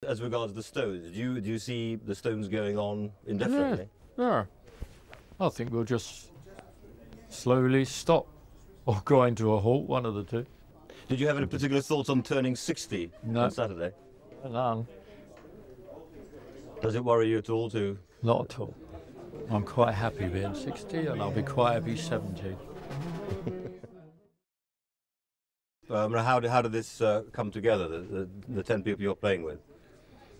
as regards the Stones? Do you see the Stones going on indefinitely? Yeah. I think we'll just slowly stop or grind to a halt, one of the two. Did you have any particular thoughts on turning 60 on Saturday? None. Does it worry you at all to... Not at all. I'm quite happy being 60 and I'll be quite happy 70. How did this come together, the 10 people you're playing with?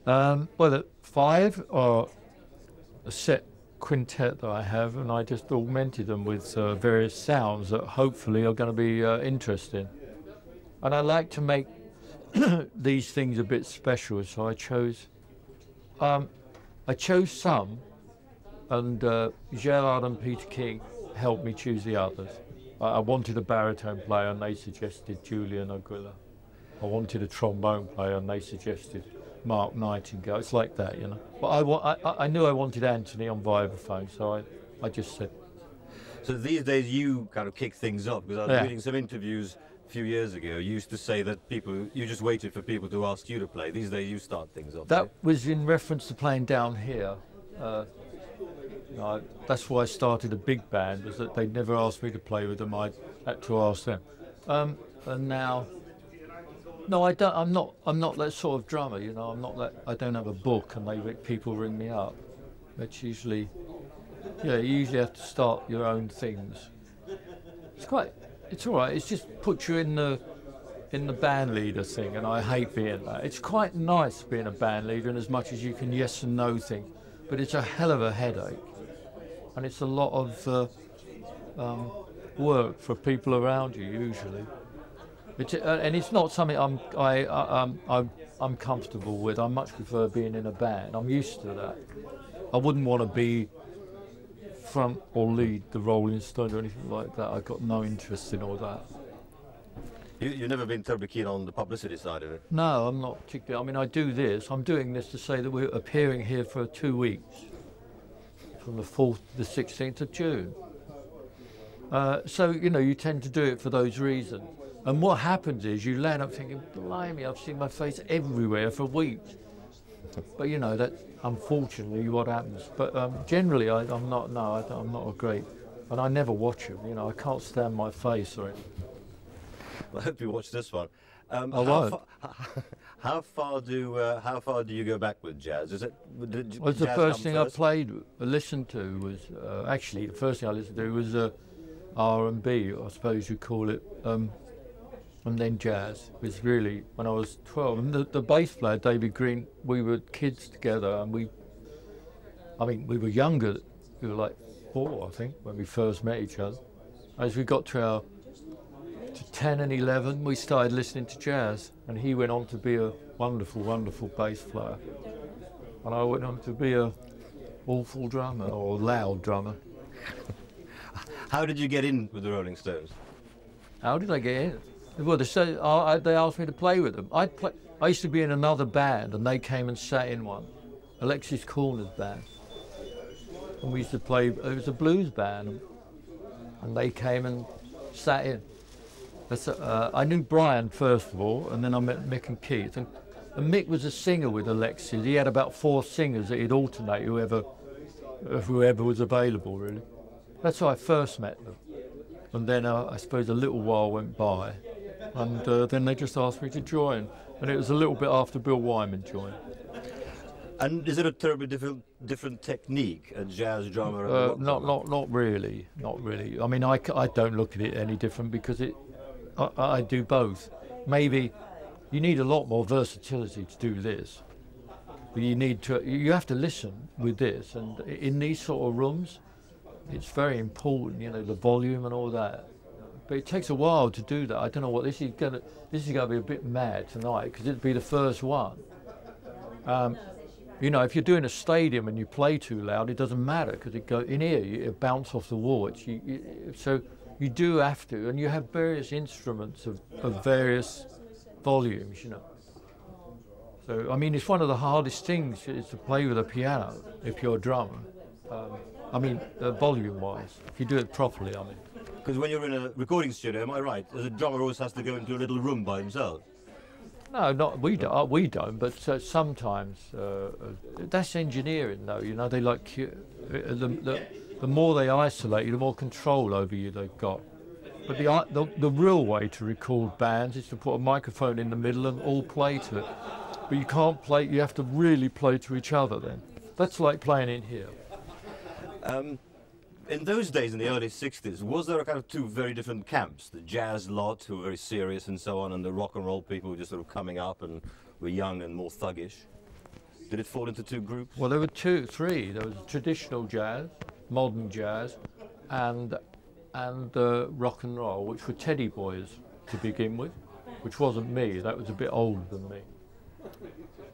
Well, the 5 are a set quintet that I have, and I just augmented them with various sounds that hopefully are going to be interesting. And I like to make these things a bit special, so I chose some, and Gerard and Peter King helped me choose the others. I wanted a baritone player and they suggested Julian Aguilar. I wanted a trombone player and they suggested Mark Nightingale. It's like that, you know. But I knew I wanted Anthony on vibraphone, so I just said. So these days you kind of kick things up, because I was reading some interviews a few years ago. You used to say that you just waited for people to ask you to play. These days you start things up. That was in reference to playing down here. That's why I started a big band, was that they'd never asked me to play with them. I had to ask them. And now, no, I don't. I'm not that sort of drummer. You know, I'm not that. I don't have a book and people ring me up. It's usually, you usually have to start your own things. It's all right. It's just put you in the band leader thing, and I hate being that. It's quite nice being a band leader, and as much as you can yes and no thing, but it's a hell of a headache. And it's a lot of work for people around you usually. And it's not something I'm comfortable with. I much prefer being in a band. I'm used to that. I wouldn't want to be front or lead the Rolling Stones or anything like that. I've got no interest in all that. You've never been terribly keen on the publicity side of it? No, I'm not particularly. I mean, I do this. I'm doing this to say that we're appearing here for 2 weeks, from the 4th to the 16th of June. So, you know, you tend to do it for those reasons. And what happens is you land up thinking, blimey, I've seen my face everywhere for weeks. But, you know, that's unfortunately what happens. But generally, I'm not a great, and I never watch them, you know, I can't stand my face or anything. Well, I hope you watch this one. I won't. How far do you go back with jazz? Is it? Well, the first thing I listened to was actually the first thing I listened to was R&B, I suppose you'd call it, and then jazz. It was really when I was 12. And the bass player David Green, we were kids together, and we were younger. We were like 4, I think, when we first met each other. As we got to 10 and 11, we started listening to jazz, and he went on to be a wonderful, wonderful bass player. And I went on to be a awful drummer, or loud drummer. How did you get in with the Rolling Stones? How did I get in? Well, they asked me to play with them. I used to be in another band, and they came and sat in one, Alexis Corner's band. And we used to play, it was a blues band, and they came and sat in. I knew Brian first of all, and then I met Mick and Keith. And Mick was a singer with Alexis. He had about 4 singers that he'd alternate whoever was available, really. That's how I first met them. And then I suppose a little while went by, and then they just asked me to join. And it was a little bit after Bill Wyman joined. And is it a terribly different technique, a jazz drummer? Not really. I mean, I don't look at it any different because I do both. Maybe you need a lot more versatility to do this. But you have to listen with this, and in these sort of rooms, it's very important, you know, the volume and all that. But it takes a while to do that. I don't know what this is going to be a bit mad tonight because it'd be the first one. You know, if you're doing a stadium and you play too loud, it doesn't matter because in here it bounces off the wall. So you do have to, and you have various instruments of various volumes, you know. So I mean, it's one of the hardest things is to play with a piano if you're a drummer. I mean, volume-wise, if you do it properly, I mean. Because when you're in a recording studio, am I right? The drummer always has to go into a little room by himself. No, not we don't. We don't. But sometimes that's engineering, though. You know, they like the more they isolate you, the more control over you they've got. But the real way to record bands is to put a microphone in the middle and all play to it. But you can't play. You have to really play to each other. Then that's like playing in here. In those days, in the early 60s, was there a kind of two very different camps? The jazz lot, who were very serious and so on, and the rock and roll people who were just sort of coming up and were young and more thuggish? Did it fall into two groups? Well, there were three. There was traditional jazz, modern jazz, and rock and roll, which were Teddy Boys to begin with, which wasn't me. That was a bit older than me.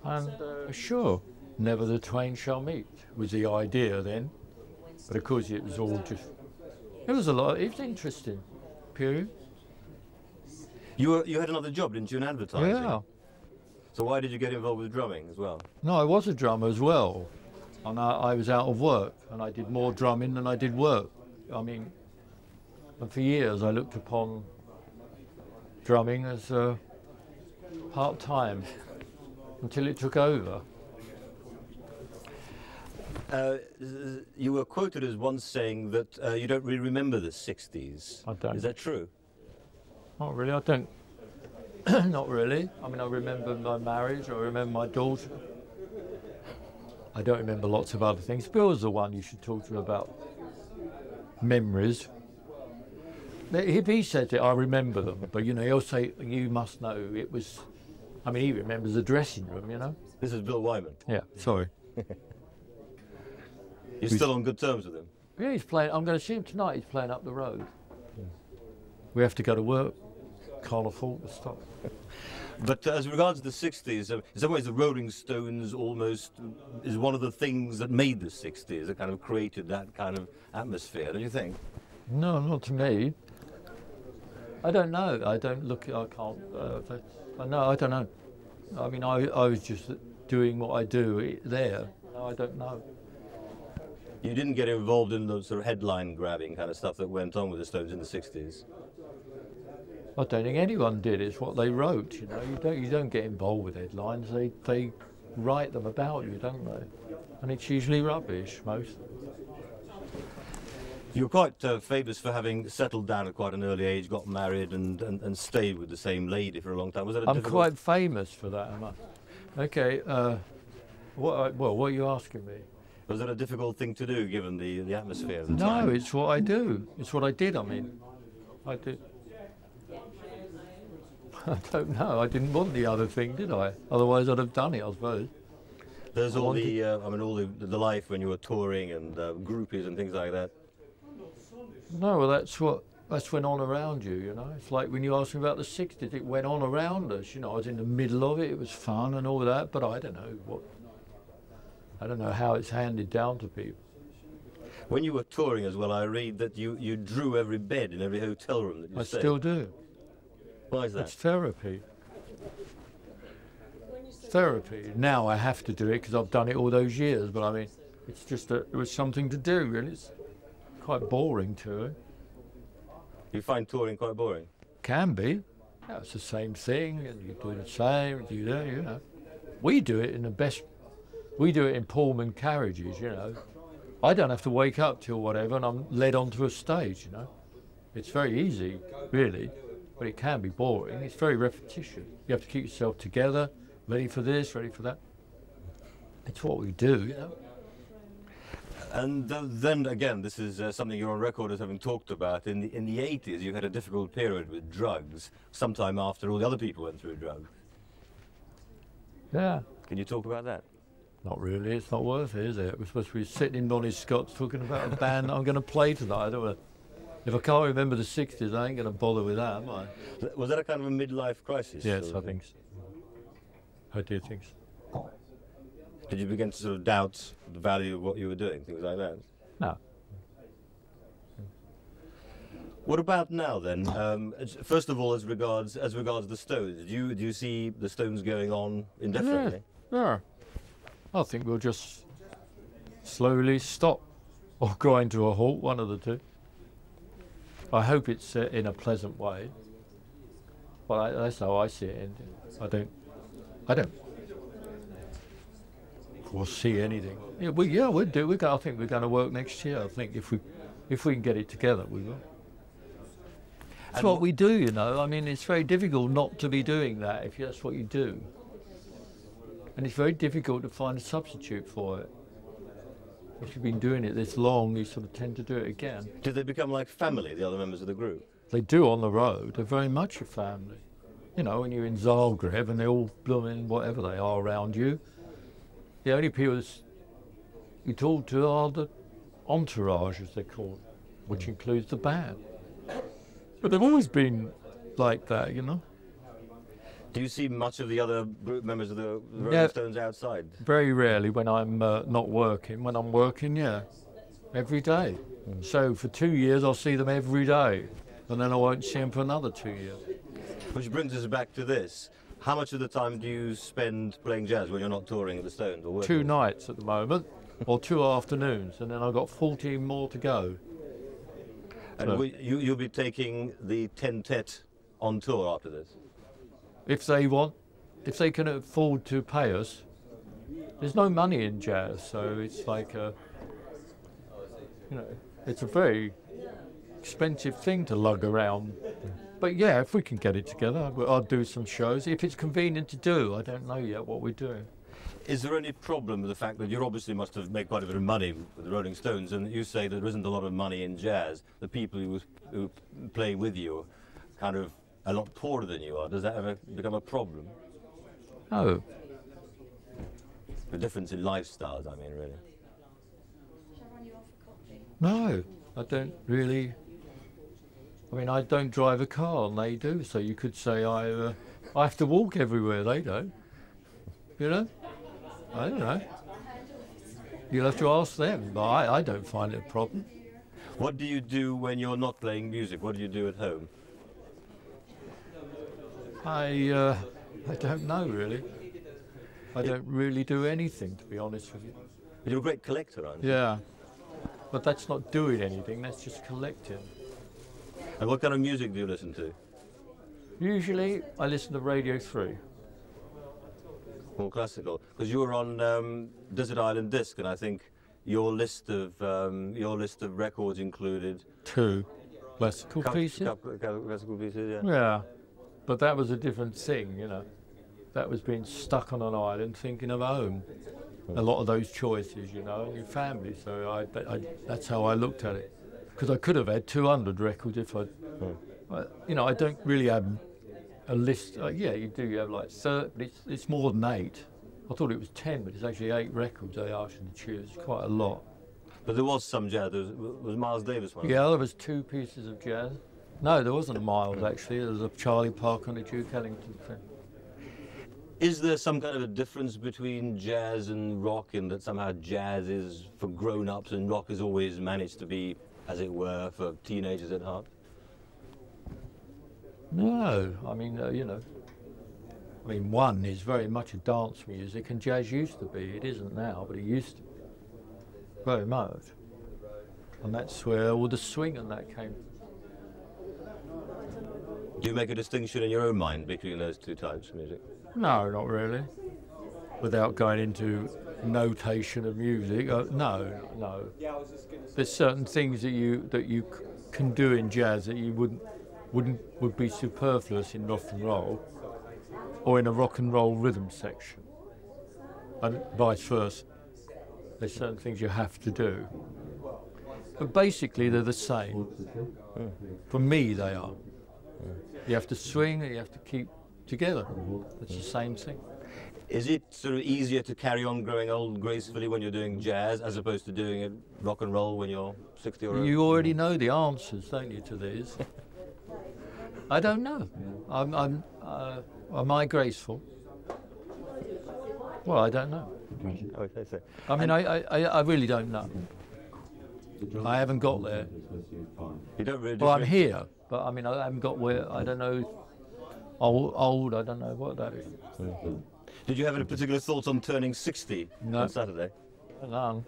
And sure, never the twain shall meet was the idea then. But of course, it was all just. It was a lot. It was interesting. Period. You had another job, didn't you, in advertising? Yeah. So why did you get involved with drumming as well? No, I was a drummer as well, and I was out of work, and I did more drumming than I did work. I mean, and for years I looked upon drumming as part-time until it took over. You were quoted as once saying that you don't really remember the 60s. I don't. Is that true? Not really, I don't. Not really. I mean, I remember my marriage, I remember my daughter. I don't remember lots of other things. Bill's the one you should talk to about memories. If he says it, I remember them. But, you know, he'll say, you must know it was... I mean, he remembers the dressing room, you know. This is Bill Wyman. Yeah, sorry. You're still on good terms with him? Yeah, he's playing. I'm going to see him tonight. He's playing up the road. We have to go to work. Can't afford to stop. But as regards the 60s, in some ways the Rolling Stones almost is one of the things that made the 60s, that kind of created that kind of atmosphere, don't you think? No, not to me. I don't know. I don't look. I can't. No, I don't know. I mean, I was just doing what I do there. I don't know. You didn't get involved in the sort of headline grabbing kind of stuff that went on with the Stones in the 60s? I don't think anyone did. It's what they wrote, you know. You don't get involved with headlines. They write them about you, don't they? And it's usually rubbish, most. You're quite famous for having settled down at quite an early age, got married and stayed with the same lady for a long time. Was that a I'm difficult... quite famous for that, am I? Okay, what are you asking me? Was that a difficult thing to do, given the atmosphere of the No, time? it's what I do. It's what I did, I mean. I did. I don't know. I didn't want the other thing, did I? Otherwise I'd have done it, I suppose. There's all the, I mean, all the life when you were touring and groupies and things like that. No, well, that's went on around you, you know. It's like when you asked me about the 60s, it went on around us, you know. I was in the middle of it, it was fun and all that, but I don't know how it's handed down to people. When you were touring as well, I read that you drew every bed in every hotel room that you stayed. I still do. Why is that? It's therapy. It's therapy. Now I have to do it because I've done it all those years, but I mean, it's just it was something to do, really. It's quite boring to it. You find touring quite boring? Can be. Yeah, it's the same thing, and you do the same, you do, you know. We do it in the best. We do it in Pullman carriages, you know. I don't have to wake up till whatever, and I'm led onto a stage, you know. It's very easy, really, but it can be boring. It's very repetition. You have to keep yourself together, ready for this, ready for that. It's what we do, you know. And then again, this is something you're on record as having talked about. In the 80s, you had a difficult period with drugs, sometime after all the other people went through drugs. Yeah. Can you talk about that? Not really. It's not worth it, is it? We're supposed to be sitting in Ronnie Scott's talking about a band I'm going to play tonight. I don't want to, if I can't remember the 60s, I ain't going to bother with that, am I? Was that a kind of a midlife crisis? Yes, I think so. I do think so. Did you begin to sort of doubt the value of what you were doing, things like that? No. What about now then? First of all, as regards the Stones, do you see the Stones going on indefinitely? Yeah. I think we'll just slowly stop or grind to a halt, one of the two. I hope it's in a pleasant way, but that's how I see it ending. I don't I don't foresee anything. Yeah, we'll do. I think we're going to work next year. I think if we can get it together, we will. That's what we do, you know. I mean, it's very difficult not to be doing that if that's what you do. And it's very difficult to find a substitute for it. If you've been doing it this long, you sort of tend to do it again. Do they become like family, the other members of the group? They do on the road. They're very much a family. You know, when you're in Zagreb and they're all blooming whatever they are around you, the only people you talk to are the entourage, as they're called, which includes the band. But they've always been like that, you know. Do you see much of the other group members of the Rolling Stones outside? Very rarely when I'm not working. When I'm working, yeah, every day. So for 2 years I'll see them every day, and then I won't see them for another 2 years. Which brings us back to this. How much of the time do you spend playing jazz when you're not touring with the Stones or working? 2 nights at the moment, or 2 afternoons, and then I've got 14 more to go. And so you'll be taking the Tentet on tour after this? If they can afford to pay us. There's no money in jazz, so it's like you know, it's a very expensive thing to lug around. But yeah, if we can get it together, I'll do some shows. If it's convenient to do, I don't know yet what we're doing. Is there any problem with the fact that you obviously must have made quite a bit of money with the Rolling Stones, and you say there isn't a lot of money in jazz? The people who play with you are kind of a lot poorer than you are. Does that ever become a problem? No. The difference in lifestyles, I mean, really. No, I don't really. I mean, I don't drive a car, and they do. So you could say I have to walk everywhere. They don't. You know. I don't know. You'll have to ask them, but I don't find it a problem. What do you do when you're not playing music? What do you do at home? I don't know, really. I don't really do anything, to be honest with you. But you're a great collector, aren't you? Yeah. But that's not doing anything, that's just collecting. And what kind of music do you listen to? Usually, I listen to Radio 3. More classical, because you were on Desert Island Disc, and I think your list of records included 2 classical pieces. Classical pieces, yeah. Yeah, but that was a different thing, you know. That was being stuck on an island, thinking of home. A lot of those choices, you know, and your family. So that's how I looked at it. Because I could have had 200 records if I, you know, I don't really have a list. Yeah, you do. You have like 30, but it's more than 8. I thought it was 10, but it's actually 8 records they asked you to choose. Quite a lot. But there was some jazz. Was Miles Davis one? Yeah, there was 2 pieces of jazz. No, there wasn't a Miles actually. There was a Charlie Parker and a Duke Ellington thing. Is there some kind of a difference between jazz and rock in that somehow jazz is for grown-ups and rock has always managed to be, as it were, for teenagers at heart? No, I mean, you know, one is very much a dance music, and jazz used to be. It isn't now, but it used to be. Very much. And that's where all the swing and that came. Do you make a distinction in your own mind between those 2 types of music? No, not really. Without going into notation of music, no. There's certain things that you can do in jazz that you would be superfluous in rock and roll, or in a rock and roll rhythm section, and vice versa. There's certain things you have to do, but basically they're the same. For me, they are. You have to swing and you have to keep together. It's the same thing. Is it sort of easier to carry on growing old gracefully when you're doing jazz as opposed to doing it rock and roll when you're 60 or over? You already know the answers, don't you, to these? I don't know. Am I graceful? Well, I don't know. Okay, so. I mean, I really don't know. I haven't got there. You don't really. Well, I'm here, but I mean, I haven't got where. I don't know. Old. I don't know what that is. Did you have any particular thoughts on turning 60 on Saturday? None.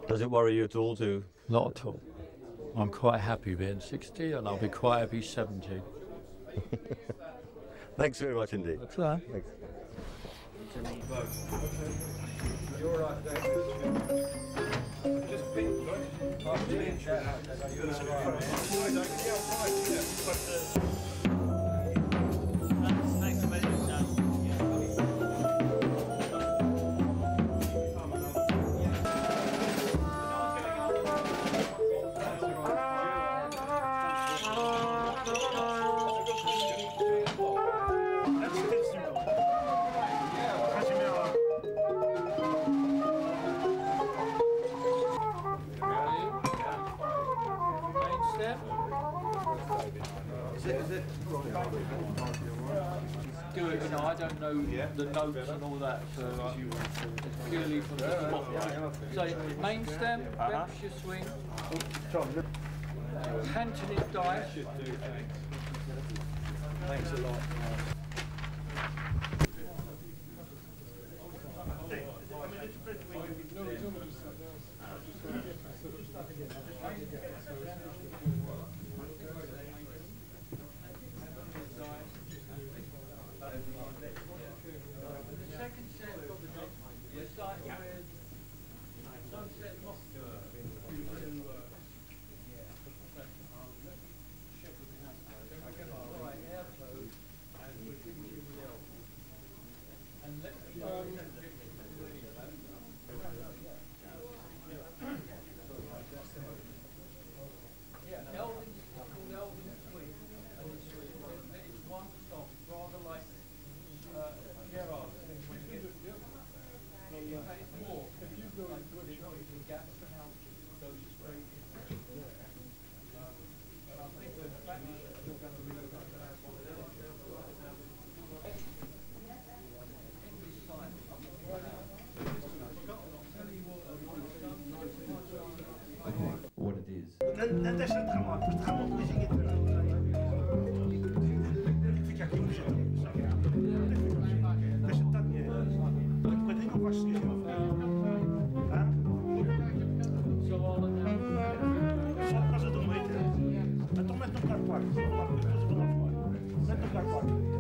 Does it worry you at all to? Not at all. I'm quite happy being 60, and I'll be quite happy 70. Thanks very much indeed. That's all right. Thanks. You're right, just pick. Do it, you know, I don't know the notes and all that, so it's purely from the spot. So main stem, bench your swing, Cantonese dice. Thanks a lot. What it is. لا تشرد خمار باش تخمر ويجي يدير فيك كي مشى باش تطني قد ينو باش يجي ها صار قصد الميت انتم ما تنقر باك ما تنقر باك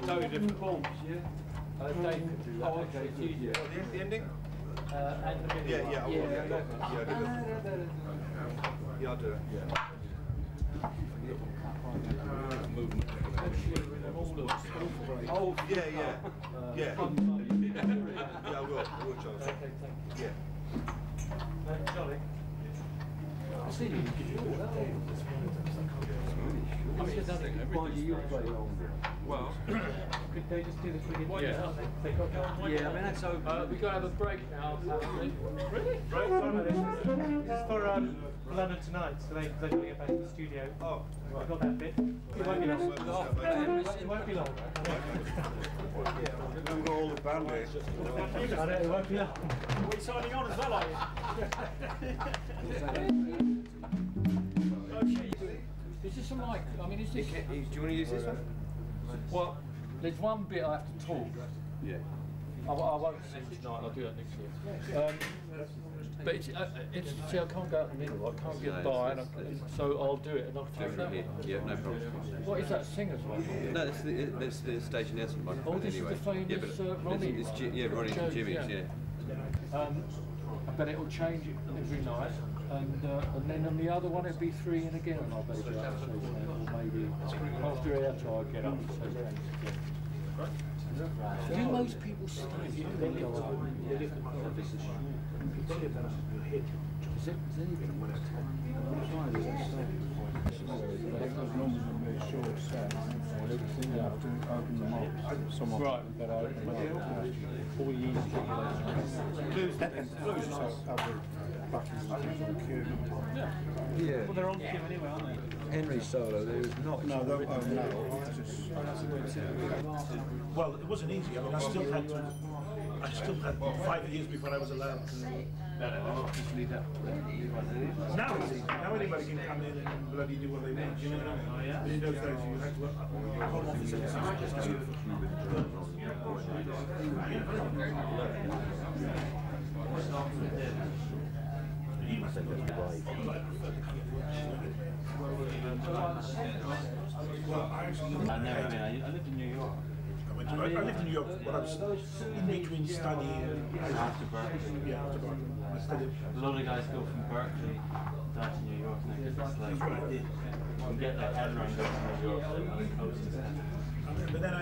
Totally different forms. Dave could do that. Oh, okay, it's easier. The ending? And the middle one. Yeah, I'll do it. Oh, yeah. Yeah, I will, Charles. Yeah. Charlie. I see you. Well, could they just do the cricket? Yeah. Yeah, I mean that's so. We gotta have a break now. Really? Right, This is for London Tonight, so they've got to get back to the studio. Oh, I've got that bit. It won't be long. It won't be long. we haven't got all the band here. I know, it won't be long. Are we signing on as well, are you? Is this some like? I mean, is this? do you want to use this one? Well, there's one bit I have to talk. Yeah. I won't sing tonight. I'll do that next year. But it's see, I can't go out in the middle. I can't get by, and so I'll do it, and I'll take that one. Yeah, no problem. What is that singer's one? No, that's the stage announcement one. Oh, this anyway. is the famous Ronnie. Yeah, Ronnie and Jimmy's, yeah. But it will change every night, and then on the other one it'll be 3 in again, and I'll better go out and say something, or maybe after our I get up and say thanks again. Do most people stay then go home? Is it even when right, but all the easy Yeah. Well, they're on cue anyway, aren't they? Henry's solo, there was not. No, well, it wasn't easy. I mean, I still had 5 years before I was allowed to. Now it's easy. Now anybody can come in and bloody do what they want. You know what I mean? But in those days, you had to home office and just do I lived in New York. I lived in New York when I was in between study and After Berkeley. yeah, after Berkeley. I studied. A lot of guys go from Berkeley down to New York now because it's like you can get their head around going to New York on the coast and stuff. But then I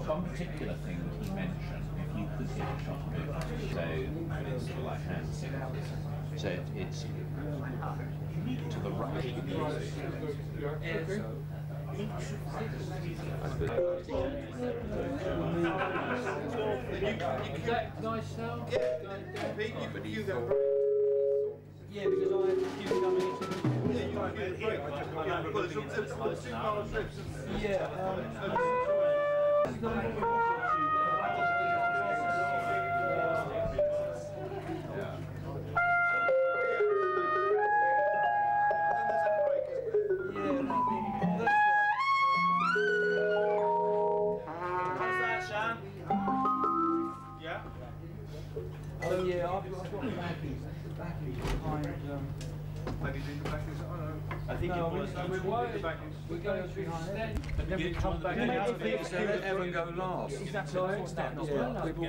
One particular thing that he mentioned, if you could get a shot of it, so it's sort of like hand signals. So it's to the right. Is that nice sound? Yeah, because I had a few coming into Oh yeah, I've got the backing behind. I think No, we're going to extend, and then we come back and out of it. So let everyone go last. People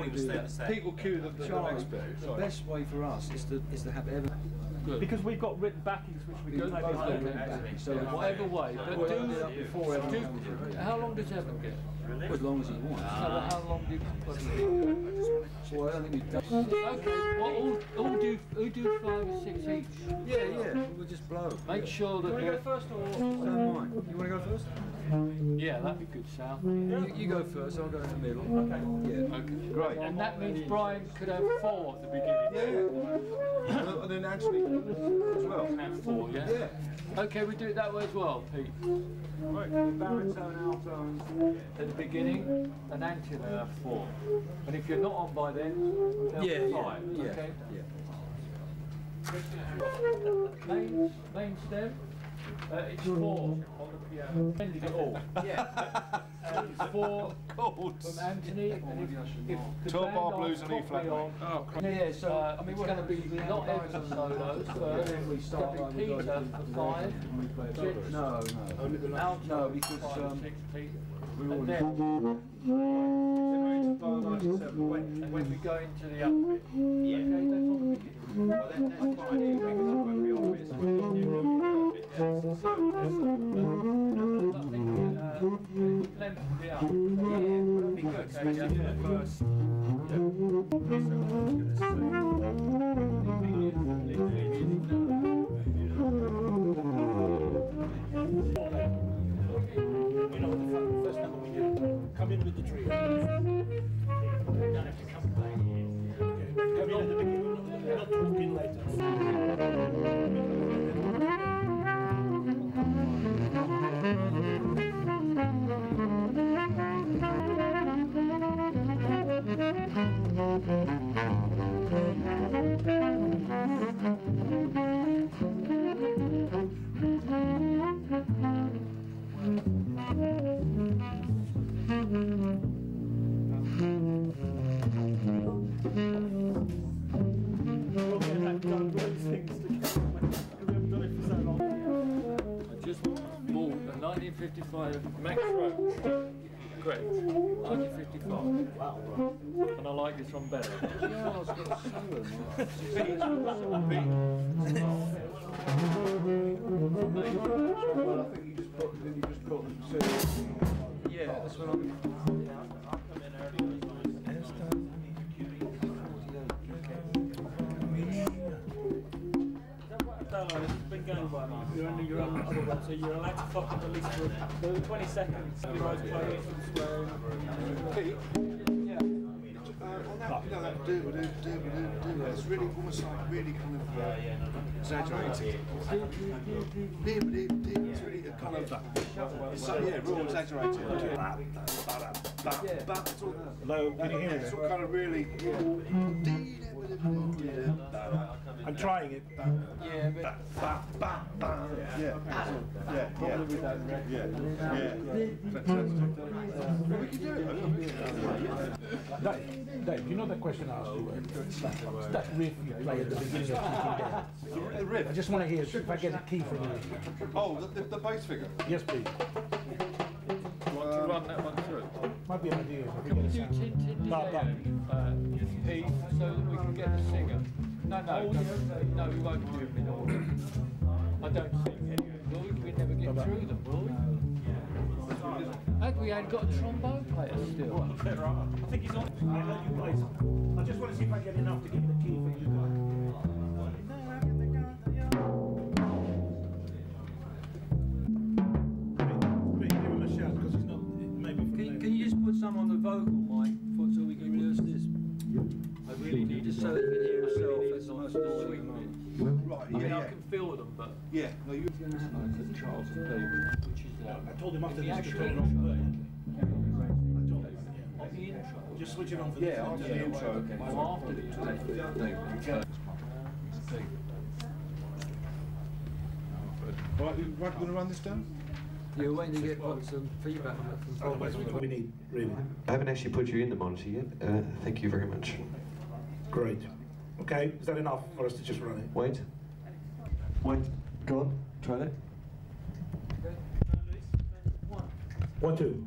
People queue the best way for us is to have everyone. Good. Because we've got written backings which we can play behind it. So whatever way, but how long does Evan get? As long as he wants. How long do you put it? Well, I don't think we've done. Okay, well, all do 5 or 6 each. Yeah, we'll just blow. Make sure that You want to go first or? Don't mind. You want to go first? yeah, that'd be good, Sal. You go first, I'll go in the middle. Okay. Yeah. Okay, great. And that means Brian could have 4 at the beginning. Yeah. And then actually as well. Can have 4, yeah? Yeah. Okay, we do it that way as well, Pete. Right. Baritone, altones. At the beginning, an ante will have 4. And if you're not on by then, they'll be 5. Yeah. Okay? Yeah. Main stem, it's 4 on the piano. Bending it all. Yeah. And it's 4 from Anthony. And if the 12 band bar aren't blues and E flat properly on, yeah, so I mean, it's going to be not Evan solos first. It's going to be Peter for 5. No. Alto No, because 5 or 6 Peter. we And already. then when we go into the upbit. Yeah. Okay, that's all we do. Well, that's fine, because when we are with length of the up. because Okay, yeah. first. You know, the first number we do, come in with the tree. Come in at the beginning, we're not talking later. I just bought a 1955 Max Roach. Correct. 1955. Wow. And I like this one better. Yeah, I was going to say well, I think you just put them to. Yeah, that's what I'm. It's been going by now. You're under your own other one, so you're allowed to fuck up at least for 20 seconds. You guys play it and swear. It's really almost like really kind of exaggerated. It's really kind of so real exaggerated. Hello, can you hear me? It's all kind of really. I'm trying it. We can do it. Dave, you know that question I asked you? That riff you play at the beginning of The riff. I just want to hear if I get a key from you. Oh, the bass figure. Yes, please. Run that one through. Might be an idea. If Can we do tin Pete, so that we can get the singer? No, we won't do them in order. I don't think anyway. Will we? We never get through them, will we? And we ain't got a trombone player still. I think he's on. I'll let you play some. I just want to see if I get enough to give the key for you guys. Give him a shout because he's not. Maybe. Can you just put some on the vocal mic so we can rehearse this? I really need to so that you can hear yourself. That's the most annoying bit. Right. I mean, I can feel them, but Yeah. No, you. Charles and David, which is I told him after the this to actual turn it intro. off. On the intro. Just switch it on for Yeah, after the intro. Well, after the intro. Right, we're going to run this down. You're waiting to get some feedback on it from Otherwise, we need really. I haven't actually put you in the monitor yet. Thank you very much. Great. Okay, is that enough for us to just run it? Wait. Go on. Try that. 1, 2.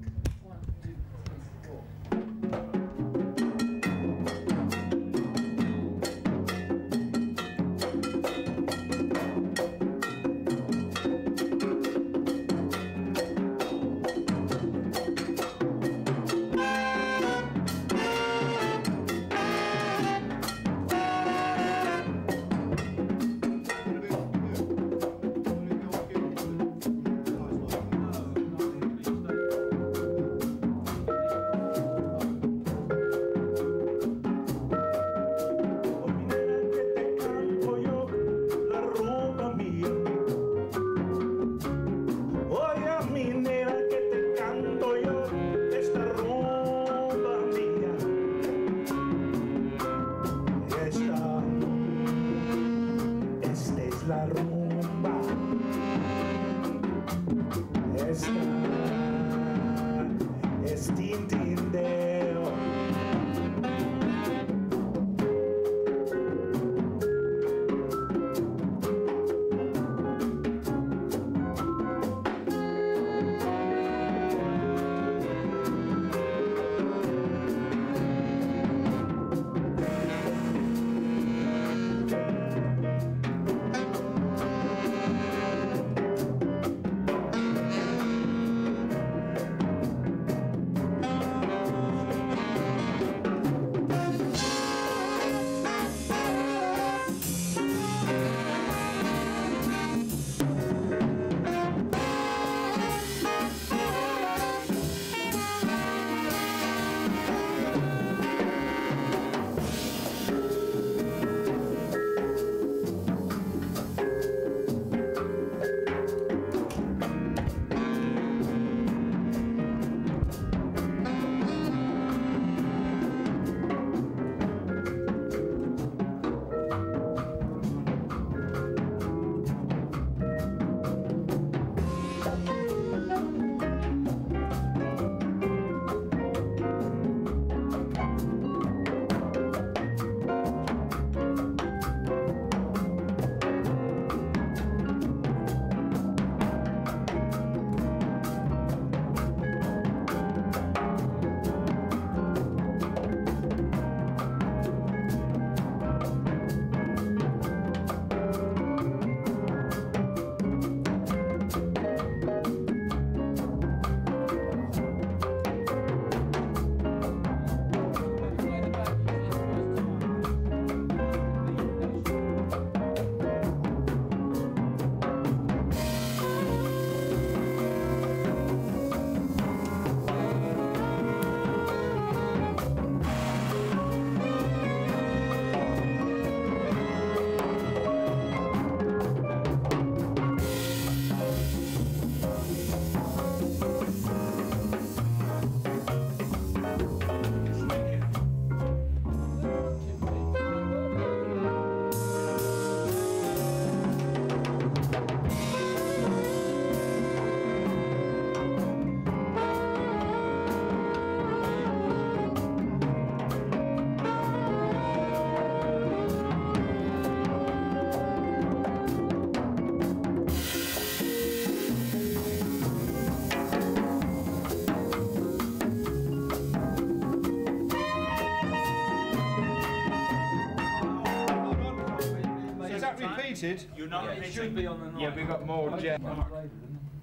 repeated? You're not It repeating. should be on the night. Yeah, we got more jazz.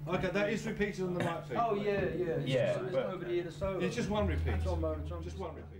Okay, that is repeated on the night feed. Oh yeah, yeah. Yeah, So there's but- nobody here to solo. It's just one repeat. Trombone, Just one repeat.